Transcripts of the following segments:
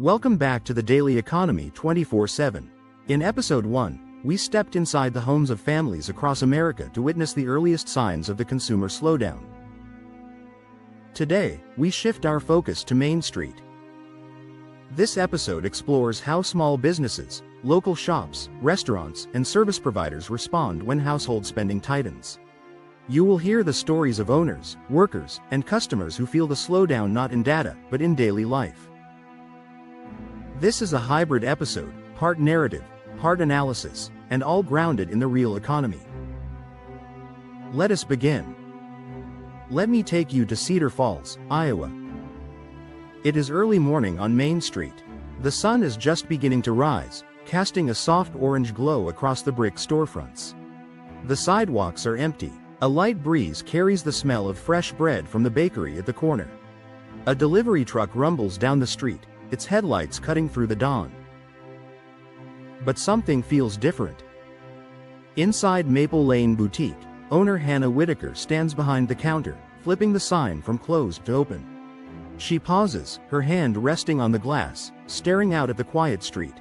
Welcome back to the Daily Economy 24/7. In Episode 1, we stepped inside the homes of families across America to witness the earliest signs of the consumer slowdown. Today, we shift our focus to Main Street. This episode explores how small businesses, local shops, restaurants, and service providers respond when household spending tightens. You will hear the stories of owners, workers, and customers who feel the slowdown not in data, but in daily life. This is a hybrid episode, part narrative, part analysis, and all grounded in the real economy. Let us begin. Let me take you to Cedar Falls, Iowa. It is early morning on Main Street. The sun is just beginning to rise, casting a soft orange glow across the brick storefronts. The sidewalks are empty. A light breeze carries the smell of fresh bread from the bakery at the corner. A delivery truck rumbles down the street, its headlights cutting through the dawn. But something feels different. Inside Maple Lane Boutique, owner Hannah Whitaker stands behind the counter, flipping the sign from closed to open. She pauses, her hand resting on the glass, staring out at the quiet street.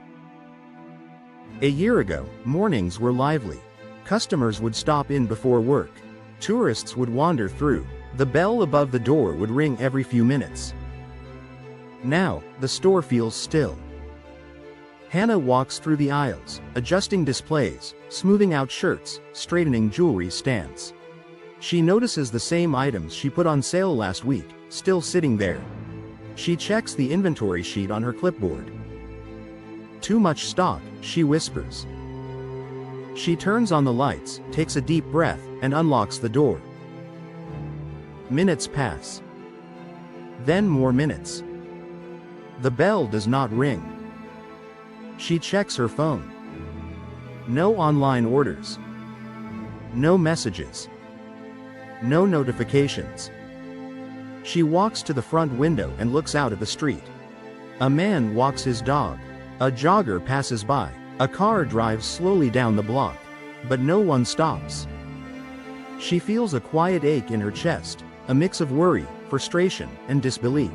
A year ago, mornings were lively. Customers would stop in before work. Tourists would wander through. The bell above the door would ring every few minutes. Now, the store feels still. Hannah walks through the aisles, adjusting displays, smoothing out shirts, straightening jewelry stands. She notices the same items she put on sale last week, still sitting there. She checks the inventory sheet on her clipboard. Too much stock, she whispers. She turns on the lights, takes a deep breath, and unlocks the door. Minutes pass. Then more minutes. The bell does not ring. She checks her phone. No online orders. No messages. No notifications. She walks to the front window and looks out at the street. A man walks his dog. A jogger passes by. A car drives slowly down the block. But no one stops. She feels a quiet ache in her chest, a mix of worry, frustration, and disbelief.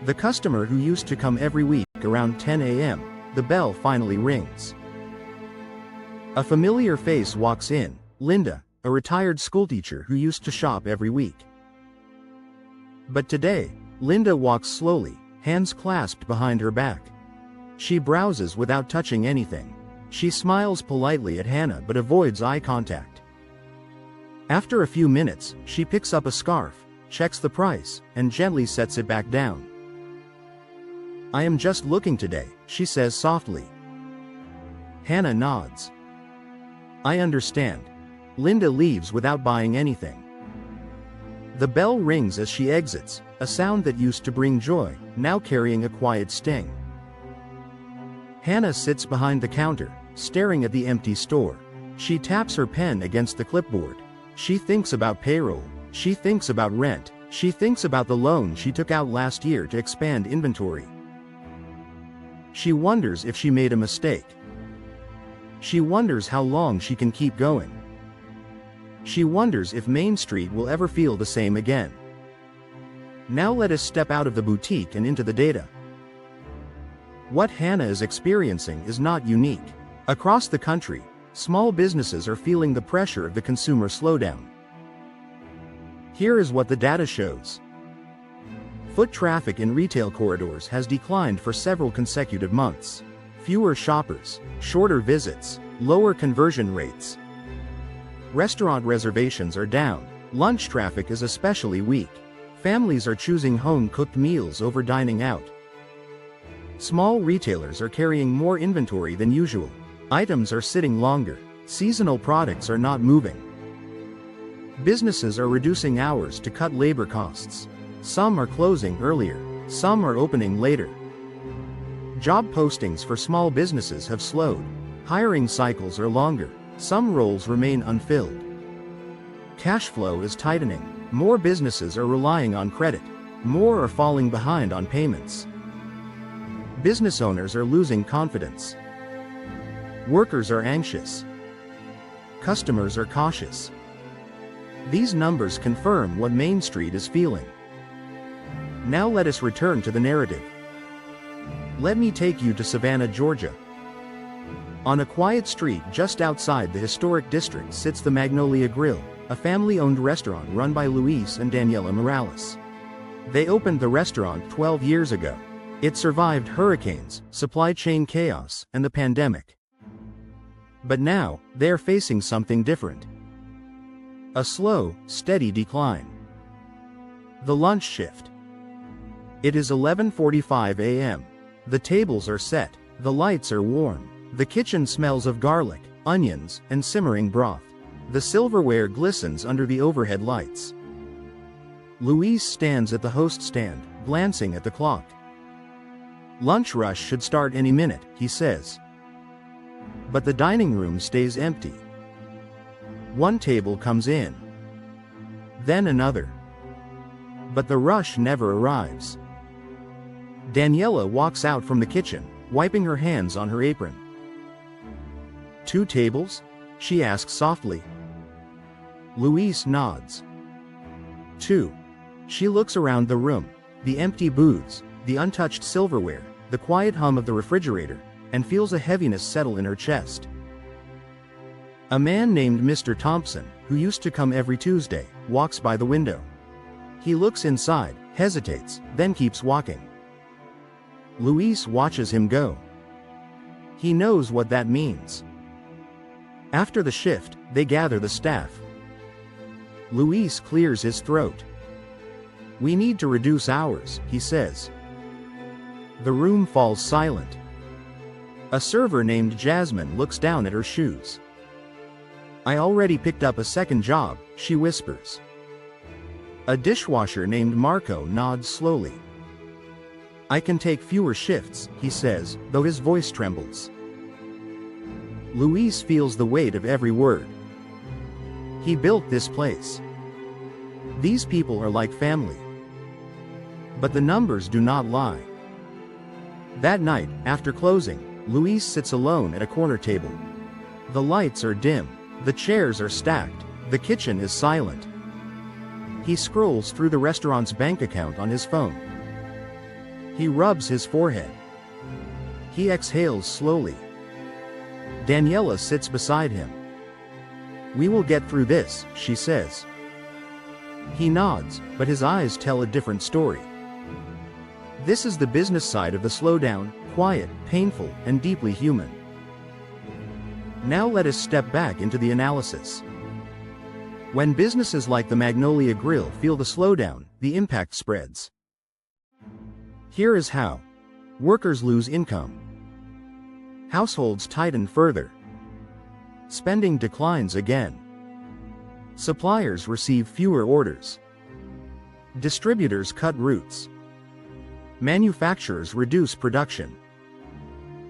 The customer who used to come every week around 10 a.m., the bell finally rings. A familiar face walks in, Linda, a retired schoolteacher who used to shop every week. But today, Linda walks slowly, hands clasped behind her back. She browses without touching anything. She smiles politely at Hannah but avoids eye contact. After a few minutes, she picks up a scarf, checks the price, and gently sets it back down. "I am just looking today," she says softly. Hannah nods. "I understand." Linda leaves without buying anything. The bell rings as she exits, a sound that used to bring joy, now carrying a quiet sting. Hannah sits behind the counter, staring at the empty store. She taps her pen against the clipboard. She thinks about payroll. She thinks about rent. She thinks about the loan she took out last year to expand inventory. She wonders if she made a mistake. She wonders how long she can keep going. She wonders if Main Street will ever feel the same again. Now let us step out of the boutique and into the data. What Hannah is experiencing is not unique. Across the country, small businesses are feeling the pressure of the consumer slowdown. Here is what the data shows. Foot traffic in retail corridors has declined for several consecutive months. Fewer shoppers, shorter visits, lower conversion rates. Restaurant reservations are down. Lunch traffic is especially weak. Families are choosing home-cooked meals over dining out. Small retailers are carrying more inventory than usual. Items are sitting longer. Seasonal products are not moving. Businesses are reducing hours to cut labor costs. Some are closing earlier. Some are opening later. Job postings for small businesses have slowed. Hiring cycles are longer. Some roles remain unfilled. Cash flow is tightening. More businesses are relying on credit. More are falling behind on payments. Business owners are losing confidence. Workers are anxious. Customers are cautious. These numbers confirm what Main Street is feeling. Now let us return to the narrative. Let me take you to Savannah, Georgia. On a quiet street just outside the historic district sits the Magnolia Grill, a family-owned restaurant run by Luis and Daniela Morales. They opened the restaurant 12 years ago. It survived hurricanes, supply chain chaos, and the pandemic. But now, they're facing something different. A slow, steady decline. The lunch shift. It is 11:45 a.m. The tables are set, the lights are warm, the kitchen smells of garlic, onions, and simmering broth. The silverware glistens under the overhead lights. Luis stands at the host stand, glancing at the clock. Lunch rush should start any minute, he says. But the dining room stays empty. One table comes in. Then another. But the rush never arrives. Daniela walks out from the kitchen, wiping her hands on her apron. 2 tables? She asks softly. Luis nods. 2. She looks around the room, the empty booths, the untouched silverware, the quiet hum of the refrigerator, and feels a heaviness settle in her chest. A man named Mr. Thompson, who used to come every Tuesday, walks by the window. He looks inside, hesitates, then keeps walking. Luis watches him go. He knows what that means. After the shift, they gather the staff. Luis clears his throat. We need to reduce hours, he says. The room falls silent. A server named Jasmine looks down at her shoes. I already picked up a second job, she whispers. A dishwasher named Marco nods slowly. I can take fewer shifts, he says, though his voice trembles. Luis feels the weight of every word. He built this place. These people are like family. But the numbers do not lie. That night, after closing, Luis sits alone at a corner table. The lights are dim, the chairs are stacked, the kitchen is silent. He scrolls through the restaurant's bank account on his phone. He rubs his forehead. He exhales slowly. Daniela sits beside him. We will get through this, she says. He nods, but his eyes tell a different story. This is the business side of the slowdown, quiet, painful, and deeply human. Now let us step back into the analysis. When businesses like the Magnolia Grill feel the slowdown, the impact spreads. Here is how. Workers lose income. Households tighten further. Spending declines again. Suppliers receive fewer orders. Distributors cut routes. Manufacturers reduce production.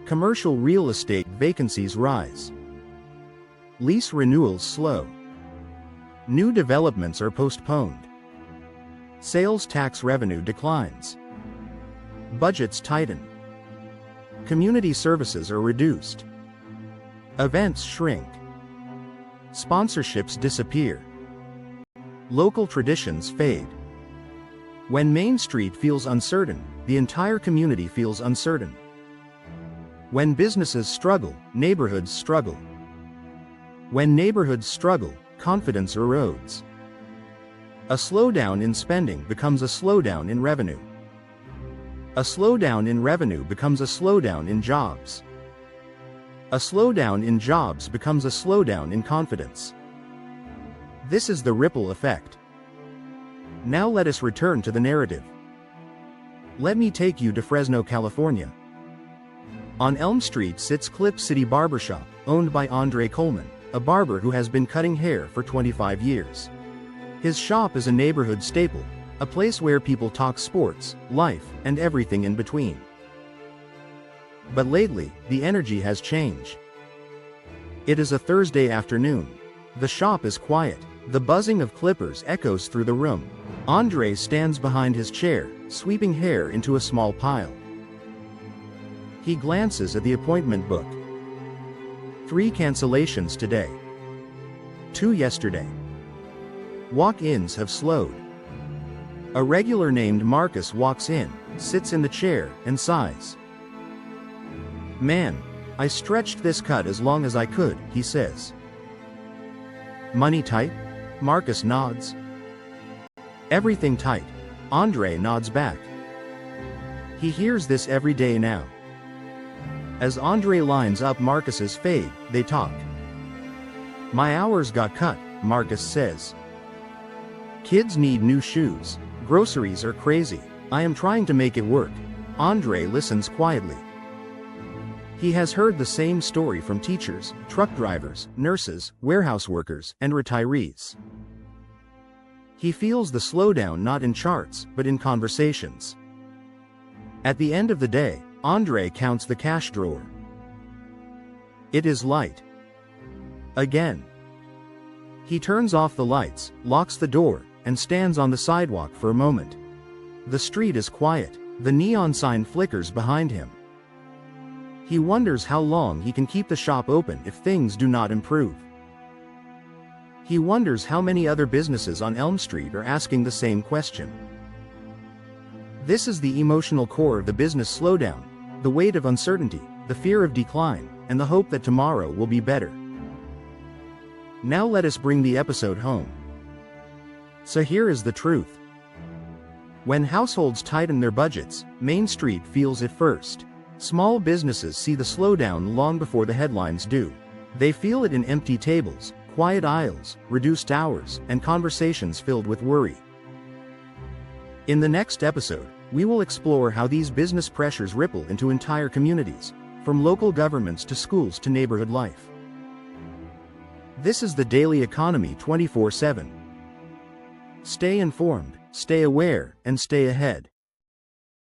Commercial real estate vacancies rise. Lease renewals slow. New developments are postponed. Sales tax revenue declines. Budgets tighten. Community services are reduced. Events shrink. Sponsorships disappear. Local traditions fade. When Main Street feels uncertain, the entire community feels uncertain. When businesses struggle, neighborhoods struggle. When neighborhoods struggle, confidence erodes. A slowdown in spending becomes a slowdown in revenue. A slowdown in revenue becomes a slowdown in jobs. A slowdown in jobs becomes a slowdown in confidence. This is the ripple effect. Now let us return to the narrative. Let me take you to Fresno, California. On Elm Street sits Clip City Barbershop, owned by Coleman, a barber who has been cutting hair for 25 years. His shop is a neighborhood staple, a place where people talk sports, life, and everything in between. But lately, the energy has changed. It is a Thursday afternoon. The shop is quiet. The buzzing of clippers echoes through the room. Andre stands behind his chair, sweeping hair into a small pile. He glances at the appointment book. 3 cancellations today. 2 yesterday. Walk-ins have slowed. A regular named Marcus walks in, sits in the chair, and sighs. Man, I stretched this cut as long as I could, he says. Money tight? Marcus nods. Everything tight. Andre nods back. He hears this every day now. As Andre lines up Marcus's fade, they talk. My hours got cut, Marcus says. Kids need new shoes. Groceries are crazy. I am trying to make it work. Andre listens quietly. He has heard the same story from teachers, truck drivers, nurses, warehouse workers, and retirees. He feels the slowdown not in charts, but in conversations. At the end of the day, Andre counts the cash drawer. It is light. Again. He turns off the lights, locks the door, and stands on the sidewalk for a moment. The street is quiet. The neon sign flickers behind him. He wonders how long he can keep the shop open if things do not improve. He wonders how many other businesses on Elm Street are asking the same question. This is the emotional core of the business slowdown, the weight of uncertainty, the fear of decline, and the hope that tomorrow will be better. Now let us bring the episode home. So here is the truth. When households tighten their budgets, Main Street feels it first. Small businesses see the slowdown long before the headlines do. They feel it in empty tables, quiet aisles, reduced hours, and conversations filled with worry. In the next episode, we will explore how these business pressures ripple into entire communities, from local governments to schools to neighborhood life. This is the Daily Economy 24/7. Stay informed, stay aware, and stay ahead.